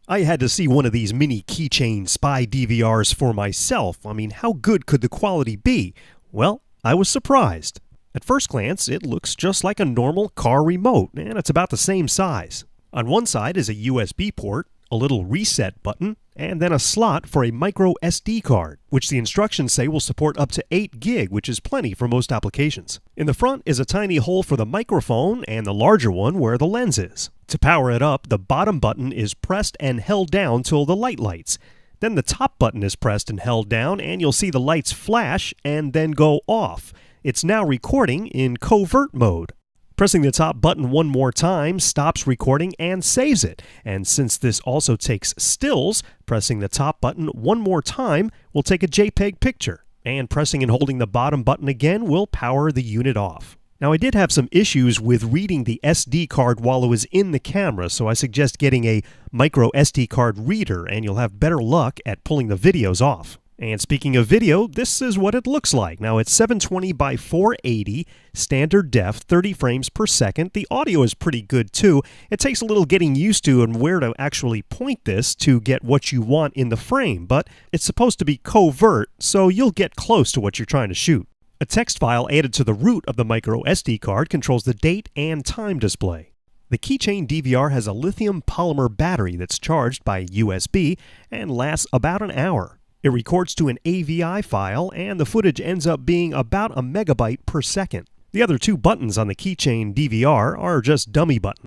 I had to see one of these mini keychain spy DVRs for myself. I mean, how good could the quality be? Well, I was surprised. At first glance, it looks just like a normal car remote, and it's about the same size. On one side is a USB port, a little reset button, and then a slot for a micro SD card, which the instructions say will support up to 8 gig, which is plenty for most applications. In the front is a tiny hole for the microphone and the larger one where the lens is. To power it up, the bottom button is pressed and held down till the light lights. Then the top button is pressed and held down, and you'll see the lights flash and then go off. It's now recording in covert mode. Pressing the top button one more time stops recording and saves it. And since this also takes stills, pressing the top button one more time will take a JPEG picture. And pressing and holding the bottom button again will power the unit off. Now, I did have some issues with reading the SD card while it was in the camera, so I suggest getting a micro SD card reader, and you'll have better luck at pulling the videos off. And speaking of video, this is what it looks like. Now, it's 720 by 480, standard def, 30 frames per second. The audio is pretty good, too. It takes a little getting used to and where to actually point this to get what you want in the frame, but it's supposed to be covert, so you'll get close to what you're trying to shoot. A text file added to the root of the micro SD card controls the date and time display. The Keychain DVR has a lithium polymer battery that's charged by USB and lasts about an hour. It records to an AVI file, and the footage ends up being about a megabyte per second. The other two buttons on the Keychain DVR are just dummy buttons.